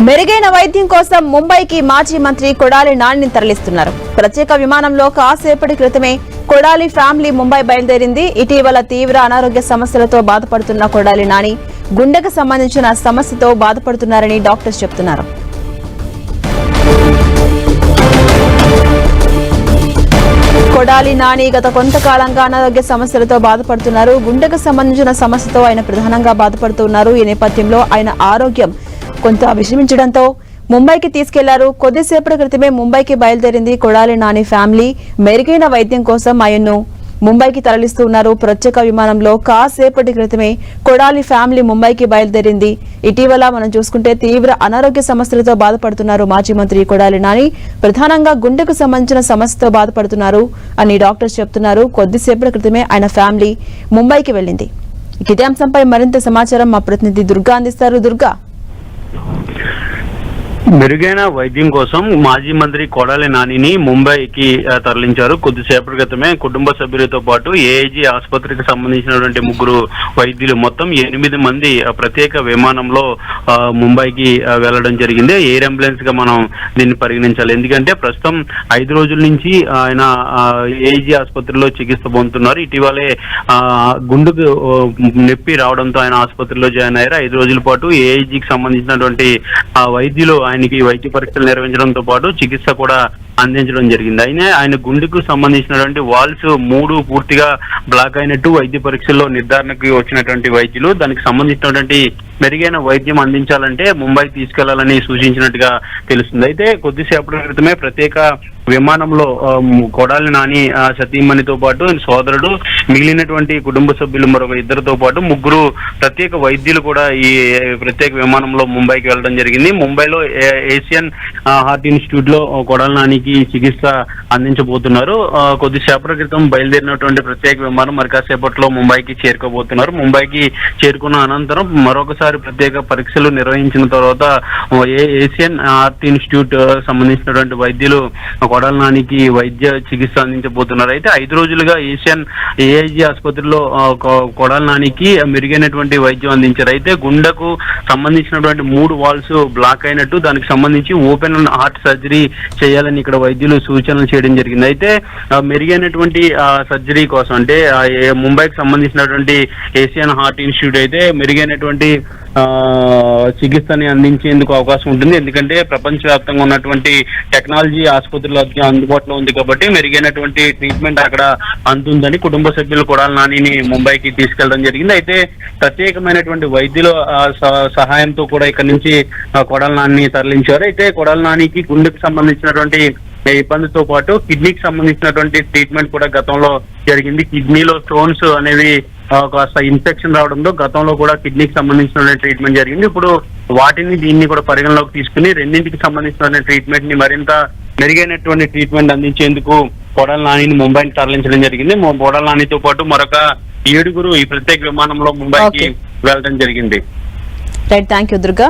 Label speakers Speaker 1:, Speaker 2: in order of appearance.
Speaker 1: మెరుగైన వైద్యం కోసం ముంబైకి మాజీ మంత్రి కొడాలి నానిని తరలిస్తున్నారు. ప్రత్యేక విమానంలో కాసేపటి క్రితమే కొడాలి ఫ్యామిలీ ముంబై బయలుదేరింది. ఇటీవల తీవ్ర అనారోగ్య సమస్యలతో బాధపడుతున్న కొడాలి నాని గుండెకు సంబంధించిన సమస్యతో బాధపడుతున్నారని డాక్టర్స్ చెబుతున్నారు. కొడాలి నాని గత కొంతకాలంగా అనారోగ్య సమస్యలతో బాధపడుతున్నారు. గుండెకు సంబంధించిన సమస్యతో ఆయన ప్రధానంగా బాధపడుతున్నారు. ఈ నేపథ్యంలో ఆయన ఆరోగ్యం కొంత విషమించడంతో ముంబైకి తీసుకెళ్లారు. కొద్దిసేపటి క్రితమే ముంబైకి బయలుదేరింది కొడాలి నాని ఫ్యామిలీ. మెరుగైన వైద్యం కోసం ఆయన్ను ముంబైకి తరలిస్తున్నారు. ప్రత్యేక విమానంలో కాసేపటి క్రితమే కొడాలి ఫ్యామిలీ ముంబైకి బయలుదేరింది. ఇటీవల మనం చూసుకుంటే తీవ్ర అనారోగ్య సమస్యలతో బాధపడుతున్నారు మాజీ మంత్రి కొడాలి నాని. ప్రధానంగా గుండెకు సంబంధించిన సమస్యతో బాధపడుతున్నారు అని డాక్టర్స్ చెప్తున్నారు. కొద్దిసేపటి క్రితమే ఆయన ఫ్యామిలీ ముంబైకి వెళ్లింది. ఇదే అంశంపై మరింత సమాచారం మా ప్రతినిధి దుర్గా అందిస్తారు. దుర్గా,
Speaker 2: మెరుగైన వైద్యం కోసం మాజీ మంత్రి కొడాలి నానిని ముంబైకి తరలించారు. కొద్దిసేపటి క్రితమే కుటుంబ సభ్యులతో పాటు ఏఐజీ ఆసుపత్రికి సంబంధించినటువంటి ముగ్గురు వైద్యులు మొత్తం 8 మంది ప్రత్యేక విమానంలో ముంబైకి వెళ్లడం జరిగింది. ఎయిర్ అంబులెన్స్ గా మనం దీన్ని పరిగణించాలి. ఎందుకంటే ప్రస్తుతం 5 రోజుల నుంచి ఆయన ఏఐజీ ఆసుపత్రిలో చికిత్స పొందుతున్నారు. ఇటీవలే గుండెకు నొప్పి రావడంతో ఆయన ఆసుపత్రిలో జాయిన్ అయ్యారు. 5 రోజుల పాటు ఏఐజీకి సంబంధించినటువంటి వైద్యులు ఆయనకి వైద్య పరీక్షలు నిర్వహించడంతో పాటు చికిత్స కూడా అందించడం జరిగింది. అయినా ఆయన గుండెకు సంబంధించినటువంటి వాల్స్ 3 పూర్తిగా బ్లాక్ అయినట్టు వైద్య పరీక్షల్లో నిర్ధారణకు వచ్చినటువంటి వైద్యులు దానికి సంబంధించినటువంటి మెరుగైన వైద్యం అందించాలంటే ముంబైకి తీసుకెళ్లాలని సూచించినట్టుగా తెలుస్తుంది. అయితే కొద్దిసేపటి క్రితమే ప్రత్యేక విమానంలో కొడాలి నాని సతీమణితో పాటు సోదరుడు, మిగిలినటువంటి కుటుంబ సభ్యులు మరొక 2తో పాటు 3 ప్రత్యేక వైద్యులు కూడా ఈ ప్రత్యేక విమానంలో ముంబైకి వెళ్ళడం జరిగింది. ముంబైలో ఏషియన్ హార్ట్ ఇన్స్టిట్యూట్ లో కొడాలి నానికి చికిత్స అందించబోతున్నారు. కొద్దిసేపటి క్రితం బయలుదేరినటువంటి ప్రత్యేక విమానం మరి కాసేపట్లో ముంబైకి చేరుకోబోతున్నారు. ముంబైకి చేరుకున్న అనంతరం మరొకసారి ప్రత్యేక పరీక్షలు నిర్వహించిన తర్వాత ఏషియన్ హార్ట్ ఇన్స్టిట్యూట్ సంబంధించినటువంటి వైద్యులు కొడాలి నానికి వైద్య చికిత్స అందించబోతున్నారు. అయితే 5 రోజులుగా ఏషియన్ ఏఐజీ ఆసుపత్రిలో కొడాలి నానికి మెరుగైనటువంటి వైద్యం అందించారు. అయితే గుండెకు సంబంధించినటువంటి 3 వాల్స్ బ్లాక్ అయినట్టు దానికి సంబంధించి ఓపెన్ హార్ట్ సర్జరీ చేయాలని ఇక్కడ వైద్యులు సూచనలు చేయడం జరిగింది. అయితే మెరుగైనటువంటి సర్జరీ కోసం అంటే ముంబైకి సంబంధించినటువంటి ఏషియన్ హార్ట్ ఇన్స్టిట్యూట్ అయితే మెరుగైనటువంటి చికిత్సని అందించేందుకు అవకాశం ఉంటుంది. ఎందుకంటే ప్రపంచవ్యాప్తంగా ఉన్నటువంటి టెక్నాలజీ ఆసుపత్రులు అందుబాటులో ఉంది కాబట్టి మెరుగైనటువంటి ట్రీట్మెంట్ అక్కడ అందుతుందని కుటుంబ సభ్యులు కొడాలి నానిని ముంబైకి తీసుకెళ్లడం జరిగింది. అయితే ప్రత్యేకమైనటువంటి వైద్యుల సహాయంతో కూడా ఇక్కడ నుంచి కొడాలి నానిని తరలించారు. అయితే కొడాలి నానికి గుండెకు సంబంధించినటువంటి ఇబ్బందితో పాటు కిడ్నీకి సంబంధించినటువంటి ట్రీట్మెంట్ కూడా గతంలో జరిగింది. కిడ్నీలో స్టోన్స్ అనేవి కాస్త ఇన్ఫెక్షన్ రావడంతో గతంలో కూడా కిడ్నీకి సంబంధించిన ట్రీట్మెంట్ జరిగింది. ఇప్పుడు దీన్ని కూడా పరిగణలోకి తీసుకుని రెండింటికి సంబంధించిన ట్రీట్మెంట్ ని మరింత మెరుగైనటువంటి ట్రీట్మెంట్ అందించేందుకు కొడాలి నానిని ముంబైకి తరలించడం జరిగింది. కొడాలి నానితో పాటు మరొక 7 ఈ ప్రత్యేక విమానంలో ముంబైకి వెళ్ళడం జరిగింది.
Speaker 1: Right, thank you Durga.